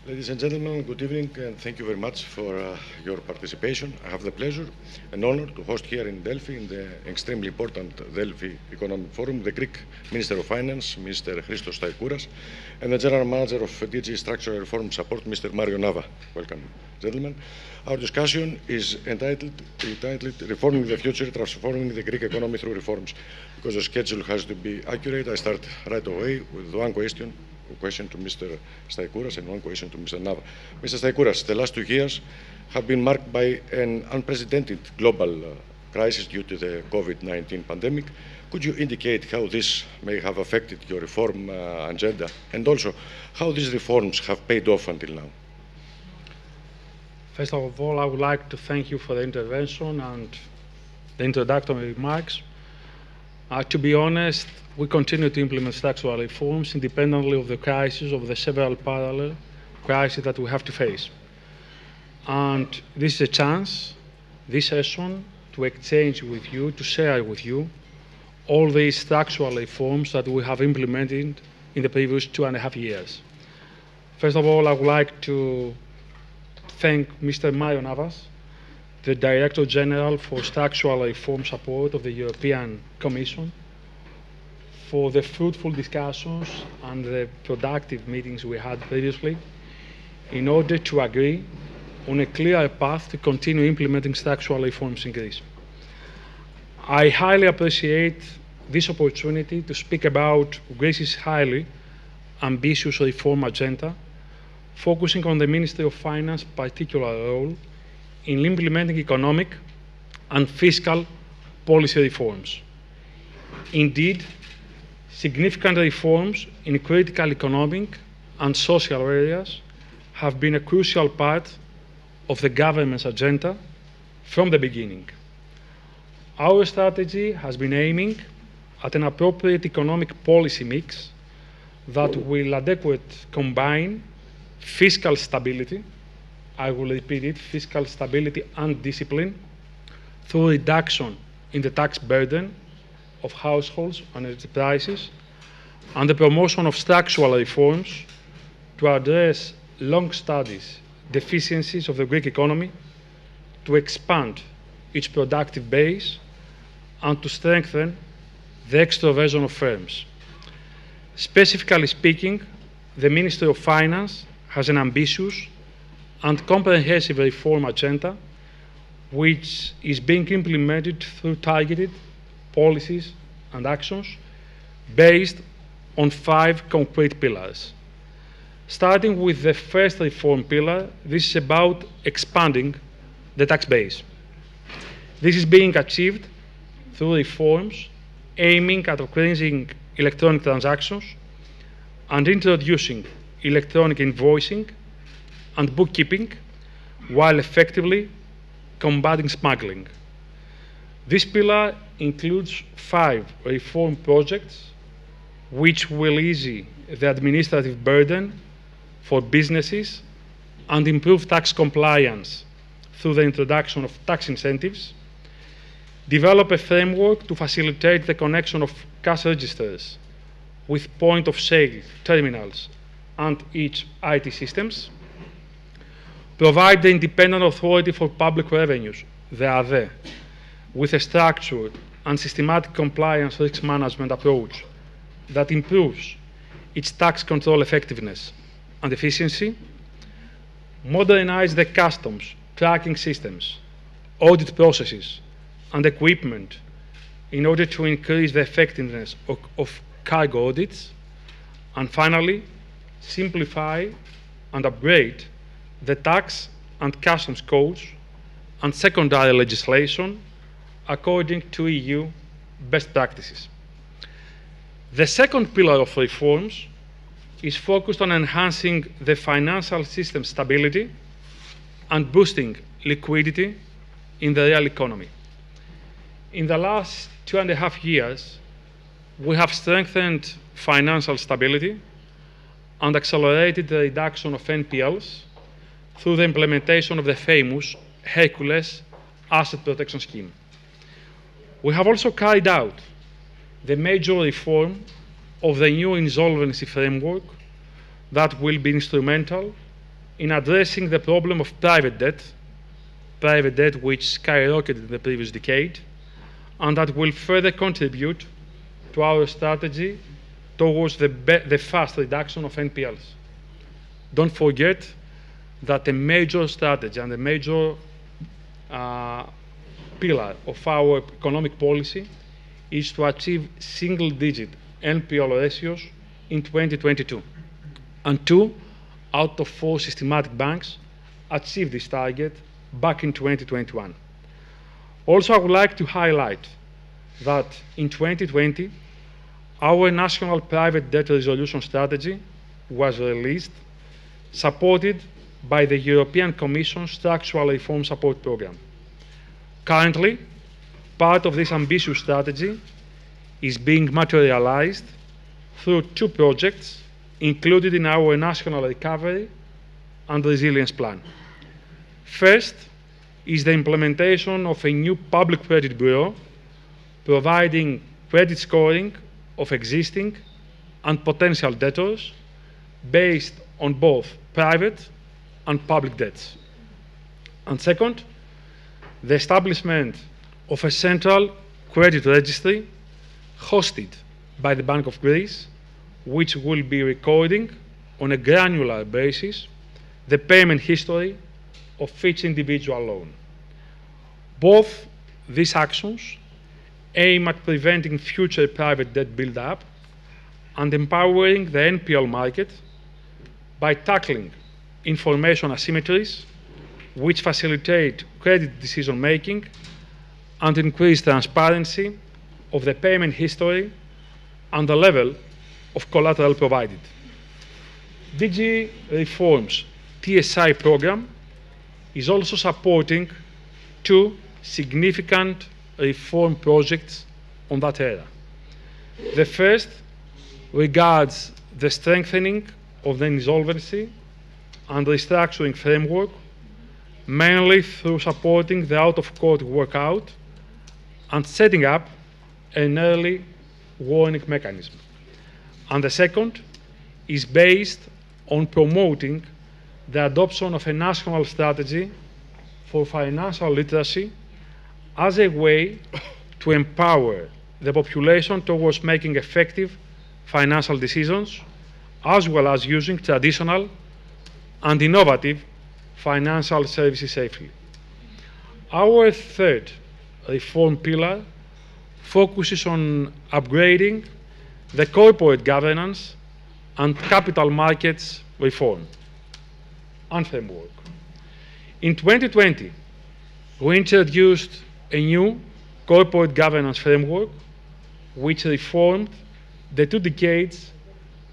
Ladies and gentlemen, good evening and thank you very much for your participation. I have the pleasure and honor to host here in Delphi, in the extremely important Delphi Economic Forum, the Greek Minister of Finance, Mr. Christos Staikouras, and the General Manager of DG Structural Reform Support, Mr. Mario Nava. Welcome, gentlemen. Our discussion is entitled Reforming the Future, Transforming the Greek Economy Through Reforms. Because the schedule has to be accurate, I start right away with one question to Mr. Staikouras and one question to Mr. Nava. Mr. Staikouras, the last 2 years have been marked by an unprecedented global crisis due to the COVID-19 pandemic. Could you indicate how this may have affected your reform agenda and also how these reforms have paid off until now? First of all, I would like to thank you for the intervention and the introductory remarks. To be honest, we continue to implement structural reforms independently of the crisis, of the several parallel crises that we have to face. And this is a chance, this session, to exchange with you, to share with you all these structural reforms that we have implemented in the previous 2.5 years. First of all, I would like to thank Mr. Mario Navas, the Director General for Structural Reform Support of the European Commission, for the fruitful discussions and the productive meetings we had previously in order to agree on a clear path to continue implementing structural reforms in Greece. I highly appreciate this opportunity to speak about Greece's highly ambitious reform agenda, focusing on the Ministry of Finance's particular role in implementing economic and fiscal policy reforms. Indeed, significant reforms in critical economic and social areas have been a crucial part of the government's agenda from the beginning. Our strategy has been aiming at an appropriate economic policy mix that will adequately combine fiscal stability, I will repeat it, fiscal stability and discipline through reduction in the tax burden of households and enterprises and the promotion of structural reforms to address long-studied deficiencies of the Greek economy, to expand its productive base and to strengthen the extroversion of firms. Specifically speaking, the Ministry of Finance has an ambitious and comprehensive reform agenda which is being implemented through targeted policies and actions based on 5 concrete pillars. Starting with the first reform pillar, this is about expanding the tax base. This is being achieved through reforms aiming at increasing electronic transactions and introducing electronic invoicing and bookkeeping while effectively combating smuggling. This pillar includes 5 reform projects which will ease the administrative burden for businesses and improve tax compliance through the introduction of tax incentives, develop a framework to facilitate the connection of cash registers with point-of-sale terminals and each IT systems, provide the Independent Authority for Public Revenues, the ADE, with a structured and systematic compliance risk management approach that improves its tax control effectiveness and efficiency, modernize the customs tracking systems, audit processes, and equipment in order to increase the effectiveness of cargo audits, and finally, simplify and upgrade the tax and customs codes and secondary legislation according to EU best practices. The second pillar of reforms is focused on enhancing the financial system stability and boosting liquidity in the real economy. In the last 2.5 years, we have strengthened financial stability and accelerated the reduction of NPLs through the implementation of the famous Hercules Asset Protection Scheme. We have also carried out the major reform of the new insolvency framework that will be instrumental in addressing the problem of private debt which skyrocketed in the previous decade, and that will further contribute to our strategy towards the fast reduction of NPLs. Don't forget that a major strategy and a major pillar of our economic policy is to achieve single-digit NPL ratios in 2022. And 2 out of 4 systematic banks achieved this target back in 2021. Also, I would like to highlight that in 2020, our national private debt resolution strategy was released, supported by the European Commission Structural Reform Support Programme. Currently, part of this ambitious strategy is being materialized through 2 projects included in our National Recovery and Resilience Plan. First is the implementation of a new public credit bureau providing credit scoring of existing and potential debtors based on both private and public debts. And second, the establishment of a central credit registry hosted by the Bank of Greece, which will be recording on a granular basis the payment history of each individual loan. Both these actions aim at preventing future private debt build-up and empowering the NPL market by tackling information asymmetries which facilitate credit decision-making and increase transparency of the payment history and the level of collateral provided. DG Reform's TSI program is also supporting 2 significant reform projects on that area. The first regards the strengthening of the insolvency and restructuring framework, mainly through supporting the out-of-court workout and setting up an early warning mechanism. And the second is based on promoting the adoption of a national strategy for financial literacy as a way to empower the population towards making effective financial decisions, as well as using traditional and innovative financial services safely. Our third reform pillar focuses on upgrading the corporate governance and capital markets reform and framework. In 2020, we introduced a new corporate governance framework which reformed the 2 decades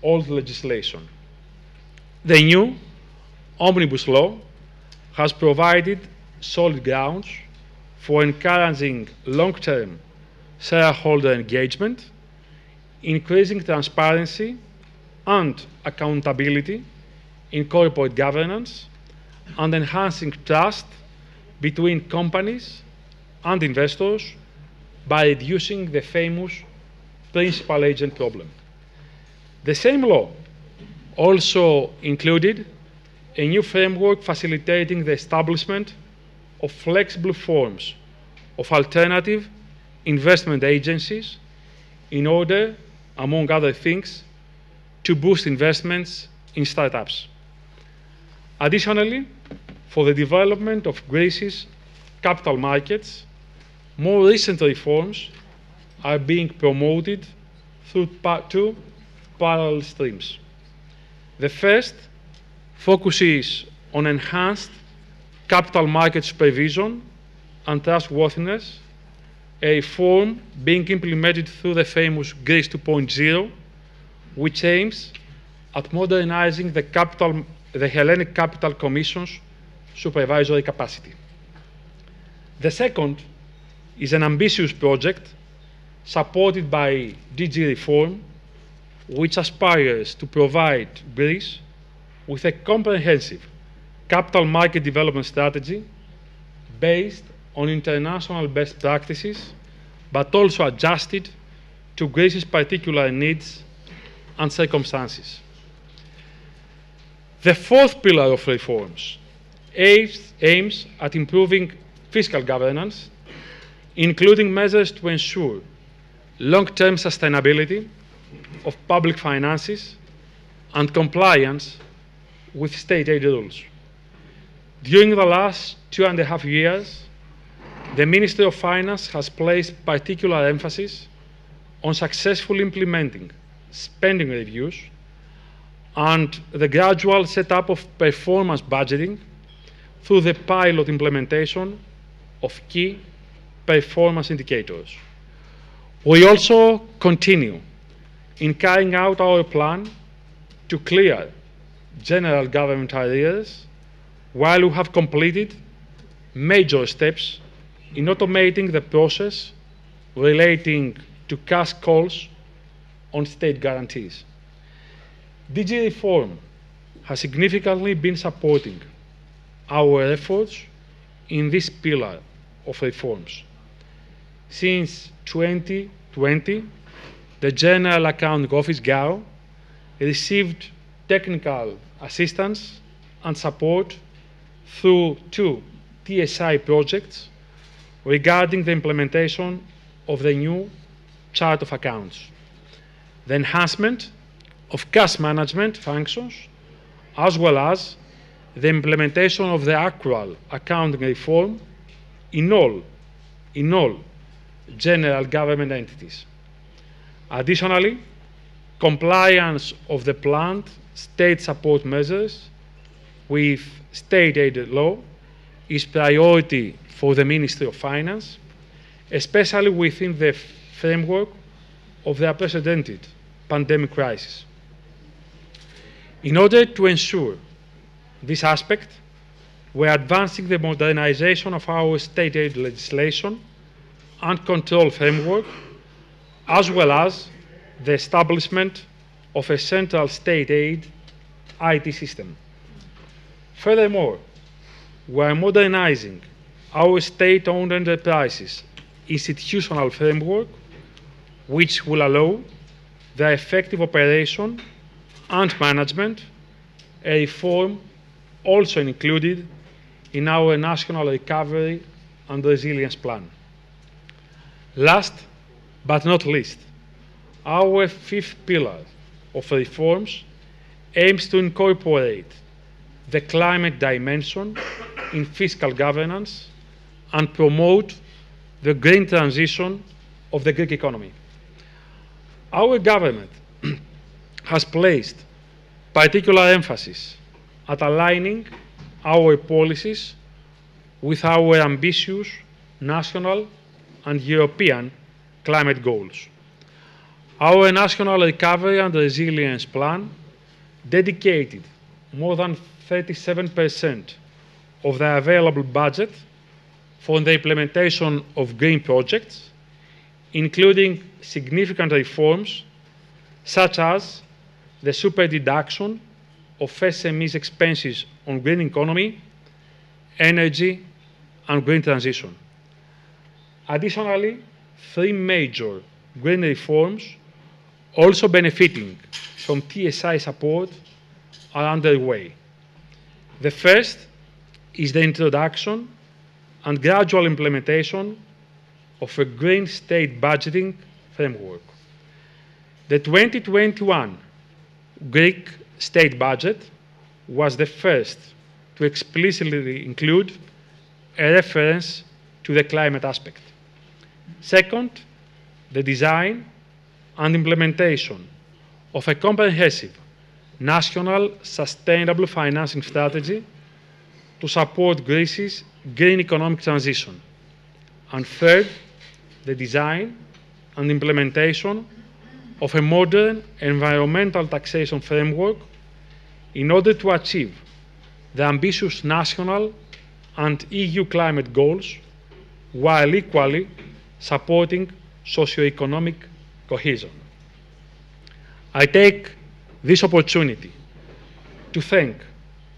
old legislation. The new Omnibus Law has provided solid grounds for encouraging long-term shareholder engagement, increasing transparency and accountability in corporate governance, and enhancing trust between companies and investors by reducing the famous principal agent problem. The same law also included a new framework facilitating the establishment of flexible forms of alternative investment agencies in order, among other things, to boost investments in startups. Additionally, for the development of Greece's capital markets, more recent reforms are being promoted through 2 parallel streams. The first focuses on enhanced capital market supervision and trustworthiness, a reform being implemented through the famous Greece 2.0, which aims at modernizing the Hellenic Capital Commission's supervisory capacity. The second is an ambitious project supported by DG Reform, which aspires to provide Greece with a comprehensive capital market development strategy based on international best practices, but also adjusted to Greece's particular needs and circumstances. The fourth pillar of reforms aims at improving fiscal governance, including measures to ensure long-term sustainability of public finances and compliance with state aid rules. During the last 2.5 years, the Ministry of Finance has placed particular emphasis on successfully implementing spending reviews and the gradual setup of performance budgeting through the pilot implementation of key performance indicators. We also continue in carrying out our plan to clear general government arrears, while we have completed major steps in automating the process relating to cash calls on state guarantees. DG reform has significantly been supporting our efforts in this pillar of reforms. Since 2020, the General Accounting Office, GAO, received technical assistance and support through 2 TSI projects regarding the implementation of the new chart of accounts, the enhancement of cash management functions, as well as the implementation of the actual accounting reform in all general government entities. Additionally, compliance of the planned state support measures with state aid law is priority for the Ministry of Finance, especially within the framework of the unprecedented pandemic crisis. In order to ensure this aspect, we are advancing the modernization of our state aid legislation and control framework, as well as the establishment of a central state aid IT system. Furthermore, we are modernizing our state-owned enterprises institutional framework, which will allow the effective operation and management, a reform also included in our National Recovery and Resilience Plan. Last but not least, our fifth pillar of reforms aims to incorporate the climate dimension in fiscal governance and promote the green transition of the Greek economy. Our government has placed particular emphasis at aligning our policies with our ambitious national and European climate goals. Our National Recovery and Resilience Plan dedicated more than 37% of the available budget for the implementation of green projects, including significant reforms such as the super-deduction of SMEs' expenses on green economy, energy, and green transition. Additionally, 3 major green reforms also benefiting from TSI support are underway. The first is the introduction and gradual implementation of a green state budgeting framework. The 2021 Greek state budget was the first to explicitly include a reference to the climate aspect. Second, the design and implementation of a comprehensive national sustainable financing strategy to support Greece's green economic transition. And third, the design and implementation of a modern environmental taxation framework in order to achieve the ambitious national and EU climate goals, while equally supporting socio-economic cohesion. I take this opportunity to thank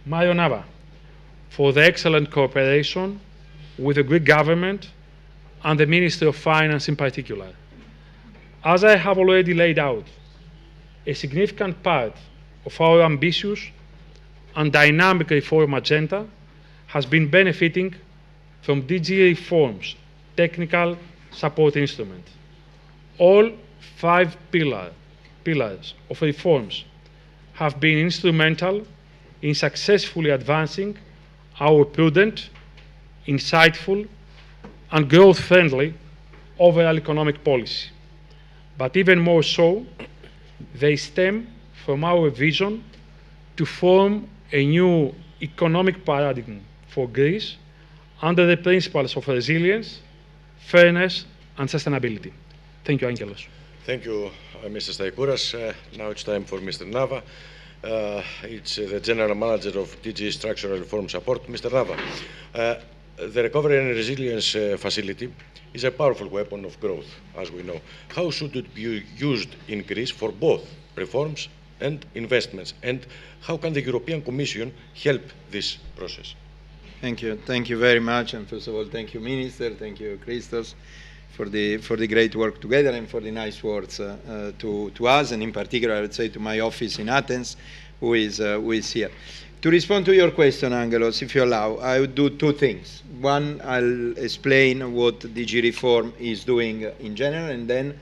Mario Nava for the excellent cooperation with the Greek government and the Ministry of Finance in particular. As I have already laid out, a significant part of our ambitious and dynamic reform agenda has been benefiting from DG reforms, technical support instrument. All 5 pillars of reforms have been instrumental in successfully advancing our prudent, insightful, and growth-friendly overall economic policy. But even more so, they stem from our vision to form a new economic paradigm for Greece under the principles of resilience, fairness, and sustainability. Thank you, Angelos. Thank you, Mr. Staikouras. Now it's time for Mr. Nava. It's the General Manager of DG Structural Reform Support. Mr. Nava, the Recovery and Resilience Facility is a powerful weapon of growth, as we know. How should it be used in Greece for both reforms and investments? And how can the European Commission help this process? Thank you. Thank you very much. And first of all, thank you, Minister. Thank you, Christos, for the great work together and for the nice words to us, and in particular, I would say to my office in Athens, who is here. To respond to your question, Angelos, if you allow, I would do 2 things. One, I'll explain what DG Reform is doing in general, and then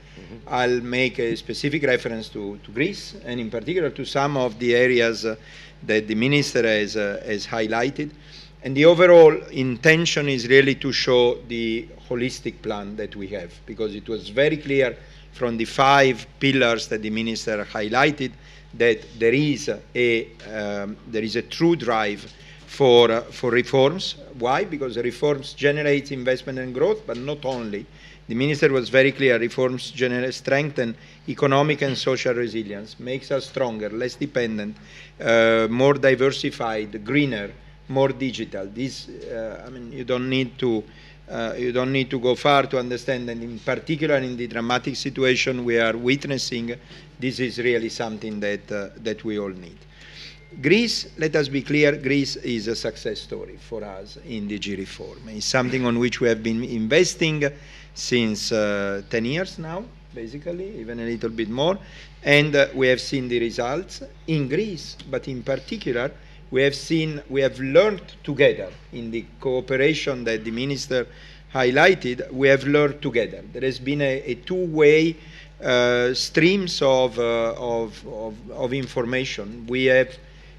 I'll make a specific reference to Greece, and in particular to some of the areas that the Minister has highlighted. And the overall intention is really to show the holistic plan that we have, because it was very clear from the 5 pillars that the Minister highlighted that there is a true drive for reforms. Why? Because reforms generate investment and growth, but not only. The Minister was very clear, reforms generate strengthen economic and social resilience, makes us stronger, less dependent, more diversified, greener, more digital. This, I mean, you don't need to go far to understand that, in particular in the dramatic situation we are witnessing, this is really something that we all need. Greece, let us be clear, Greece is a success story for us in DG Reform. It's something on which we have been investing since 10 years now, basically, even a little bit more, and we have seen the results in Greece, but in particular, we have learned together in the cooperation that the Minister highlighted. We have learned together. There has been a two-way streams of information. We have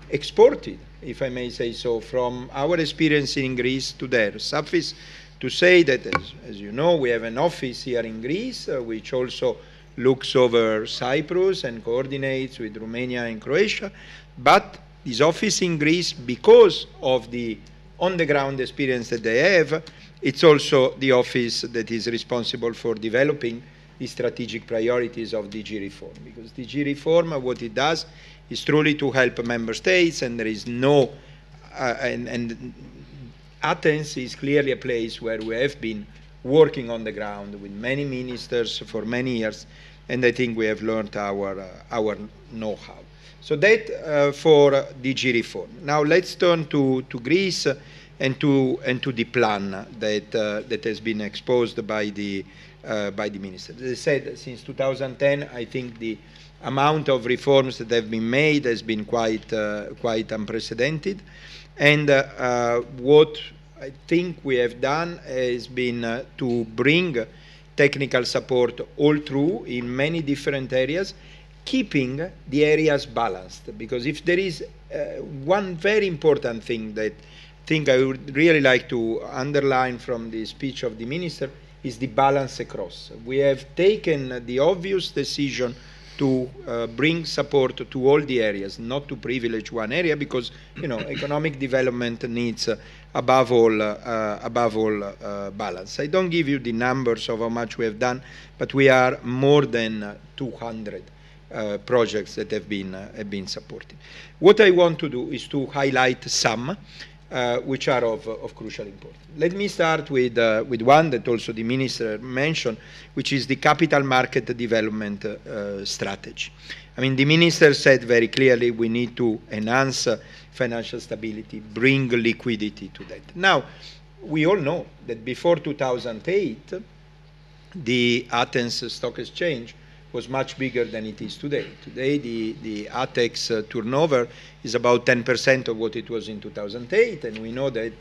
exported, if I may say so, from our experience in Greece to there. Suffice to say that, as you know, we have an office here in Greece, which also looks over Cyprus and coordinates with Romania and Croatia, but this office in Greece, because of the on-the-ground experience that they have, it's also the office that is responsible for developing the strategic priorities of DG Reform. Because DG Reform, what it does is truly to help member states, and there is no, and Athens is clearly a place where we have been working on the ground with many ministers for many years, and I think we have learned our know-how. So that for DG Reform. Now let's turn to Greece and to the plan that has been exposed by the Minister. As I said, since 2010, I think the amount of reforms that have been made has been quite unprecedented. And what I think we have done has been to bring technical support all through in many different areas, keeping the areas balanced. Because if there is one very important thing that I think I would really like to underline from the speech of the Minister is the balance across. We have taken the obvious decision to bring support to all the areas, not to privilege one area, because economic development needs above all balance. I don't give you the numbers of how much we have done, but we are more than 200 projects that have been supported. What I want to do is to highlight some which are of crucial importance. Let me start with one that also the Minister mentioned, which is the capital market development strategy. I mean, the Minister said very clearly we need to enhance financial stability, bring liquidity to that. Now, we all know that before 2008, the Athens Stock Exchange was much bigger than it is today. Today, the ATEX turnover is about 10% of what it was in 2008, and we know that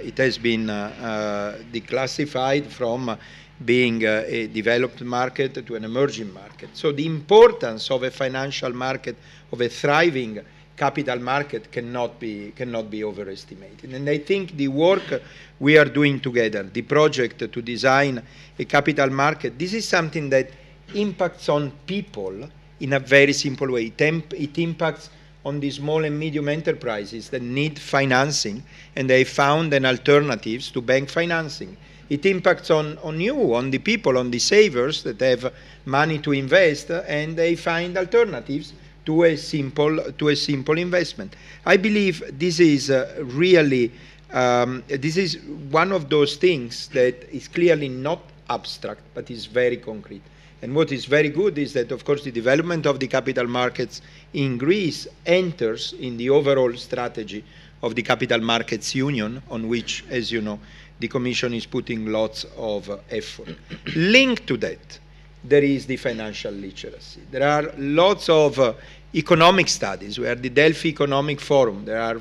it has been declassified from being a developed market to an emerging market. So the importance of a financial market, of a thriving capital market, cannot be overestimated. And I think the work we are doing together, the project to design a capital market, this is something that impacts on people in a very simple way. It impacts on the small and medium enterprises that need financing, and they found an alternatives to bank financing. It impacts on you, on the people, on the savers that have money to invest, and they find alternatives to a simple investment. I believe this is really this is one of those things that is clearly not abstract, but is very concrete. And what is very good is that, of course, the development of the capital markets in Greece enters in the overall strategy of the Capital Markets Union, on which, as you know, the Commission is putting lots of effort. Linked to that, there is the financial literacy. There are lots of economic studies. We are the Delphi Economic Forum. There are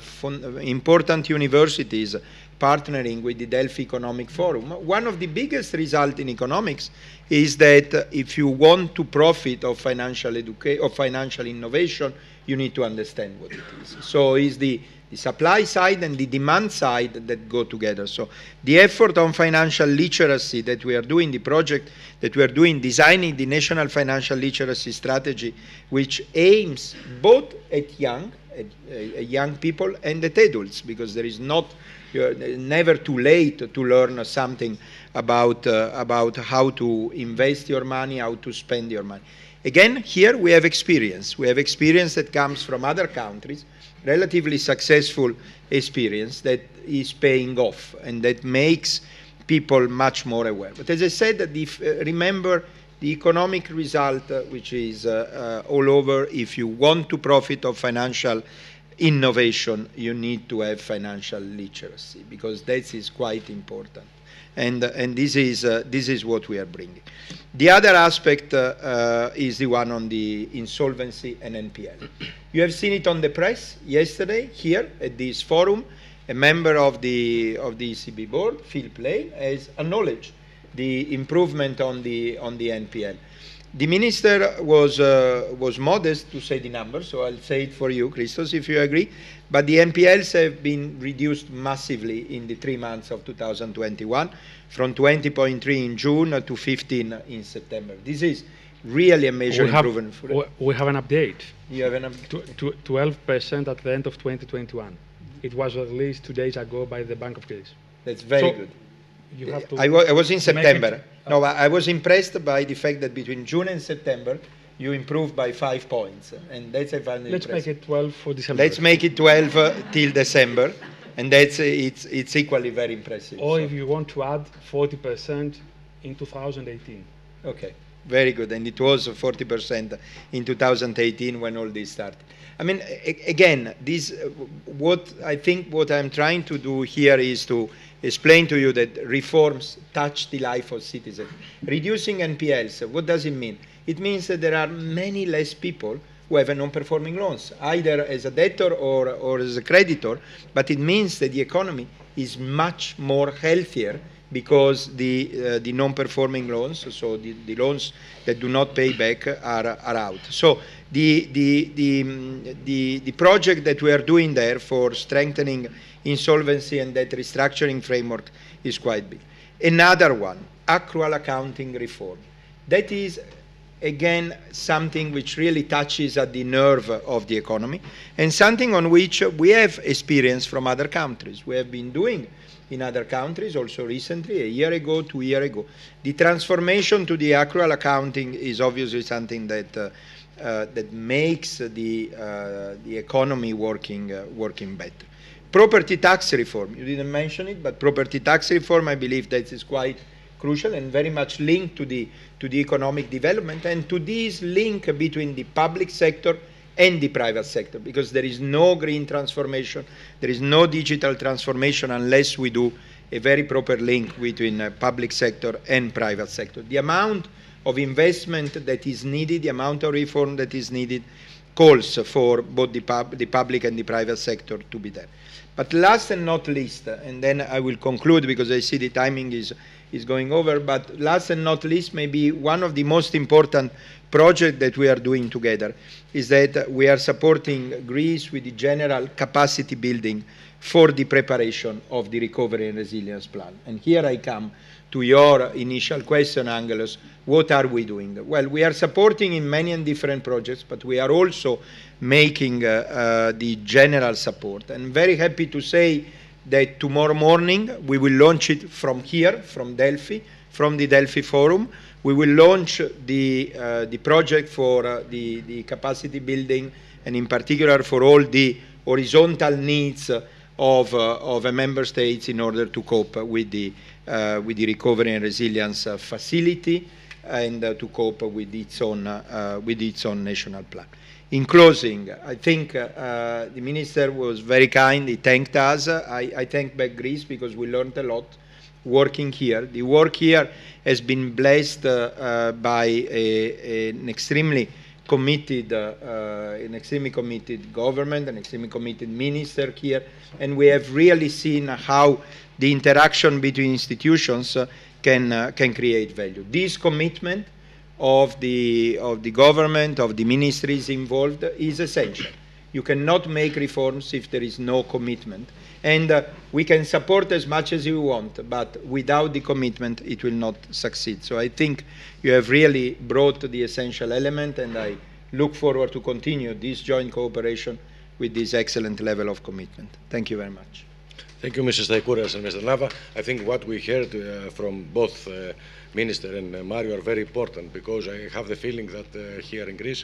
important universities partnering with the Delphi Economic Forum. One of the biggest results in economics is that if you want to profit of financial innovation, you need to understand what it is. So it's the supply side and the demand side that go together. So the effort on financial literacy that we are doing, the project that we are doing, designing the National Financial Literacy Strategy, which aims both at young people and at adults, because there is never too late to learn something about how to invest your money, how to spend your money. Again, here we have experience. We have experience that comes from other countries, relatively successful experience that is paying off and that makes people much more aware. But as I said, remember the economic result, which is all over. If you want to profit of financial innovation, you need to have financial literacy, because that is quite important. And this is what we are bringing. The other aspect is the one on the insolvency and NPL. You have seen it on the press yesterday here at this forum. A member of the ECB board, Philip Lane, has acknowledged the improvement on the NPL. The minister was modest to say the numbers, so I'll say it for you, Christos, if you agree. But the NPLs have been reduced massively in the 3 months of 2021, from 20.3 in June to 15 in September. This is really a major improvement. We have an update. You have an update? 12% at the end of 2021. It was released 2 days ago by the Bank of Greece. That's very good. You have to I was in September. No, I was impressed by the fact that between June and September, you improved by 5 points. And that's a final Let's make it 12 for December. Let's make it 12 till December. And that's it's equally very impressive. Or if you want to add 40% in 2018. Okay, very good. And it was 40% in 2018 when all this started. I mean, again, what I'm trying to do here is to explain to you that reforms touch the life of citizens. Reducing NPLs, what does it mean? It means that there are many less people who have non-performing loans, either as a debtor or as a creditor, but it means that the economy is much more healthier because the non-performing loans, so the loans that do not pay back, are out. So the project that we are doing there for strengthening insolvency and debt restructuring framework is quite big. Another one, accrual accounting reform. That is, again, something which really touches at the nerve of the economy, and something on which we have experience from other countries. We have been doing in other countries also recently, a year ago, 2 years ago. The transformation to the accrual accounting is obviously something that makes the economy working better. Property tax reform, you didn't mention it, but property tax reform, I believe that is quite crucial and very much linked to the economic development, and to this link between the public sector and the private sector, because there is no green transformation, there is no digital transformation unless we do a very proper link between public sector and private sector. The amount of investment that is needed, the amount of reform that is needed, calls for both the public and the private sector to be there. But last and not least, and then I will conclude because I see the timing is going over, but last and not least, maybe one of the most important projects that we are doing together is that we are supporting Greece with the general capacity building for the preparation of the recovery and resilience plan. And here I come to your initial question, Angelos, what are we doing? Well, we are supporting in many and different projects, but we are also making the general support. And very happy to say that tomorrow morning we will launch it from here, from Delphi, from the Delphi Forum. We will launch the project for the capacity building, and in particular for all the horizontal needs of a member states in order to cope with the recovery and resilience facility and to cope with its own national plan. In closing, I think the minister was very kind. He thanked us. I thank back Greece because we learned a lot working here. The work here has been blessed by an extremely committed government, an extremely committed minister here, and we have really seen how the interaction between institutions can create value. This commitment of the government, of the ministries involved, is essential. You cannot make reforms if there is no commitment. And we can support as much as you want, but without the commitment, it will not succeed. So I think you have really brought the essential element, and I look forward to continue this joint cooperation with this excellent level of commitment. Thank you very much. Thank you, Mrs. Staikouras and Mr. Nava. I think what we heard from both Minister and Mario are very important, because I have the feeling that here in Greece,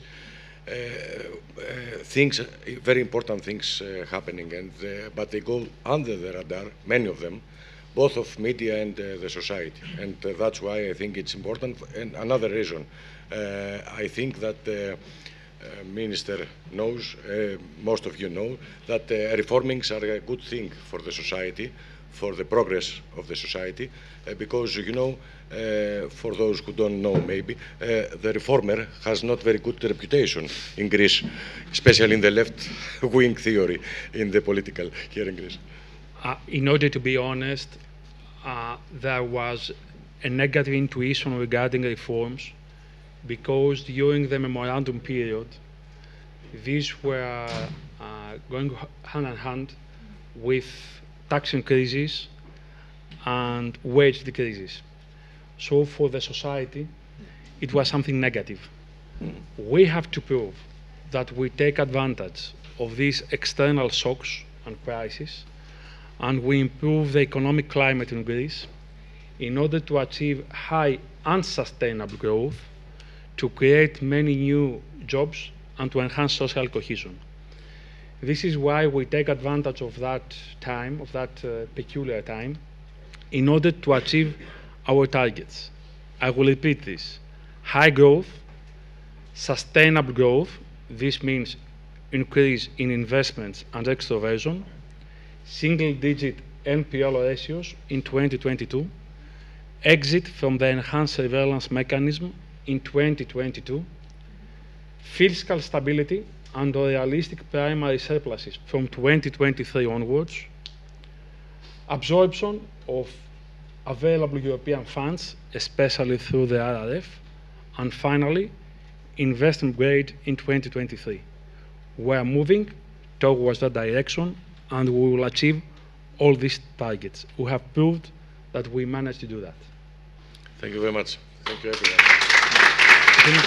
very important things happening, and but they go under the radar, many of them, both of media and the society, and that's why I think it's important. And another reason, I think that Minister knows, most of you know, that reformings are a good thing for the society, for the progress of the society, because, you know, for those who don't know maybe, the reformer has not very good reputation in Greece, especially in the left-wing theory in the political here in Greece. In order to be honest, there was a negative intuition regarding reforms, because during the memorandum period, these were going hand in hand with tax increases and wage decreases. So for the society, it was something negative. We have to prove that we take advantage of these external shocks and crises, and we improve the economic climate in Greece in order to achieve high and sustainable growth, to create many new jobs, and to enhance social cohesion. This is why we take advantage of that time, of that peculiar time, in order to achieve our targets. I will repeat this: high growth, sustainable growth. This means increase in investments and extroversion, single-digit NPL ratios in 2022, exit from the enhanced surveillance mechanism in 2022, fiscal stability and realistic primary surpluses from 2023 onwards, absorption of available European funds, especially through the RRF, and finally, investment grade in 2023. We are moving towards that direction, and we will achieve all these targets. We have proved that we managed to do that. Thank you very much. Thank you, everyone. Thank you.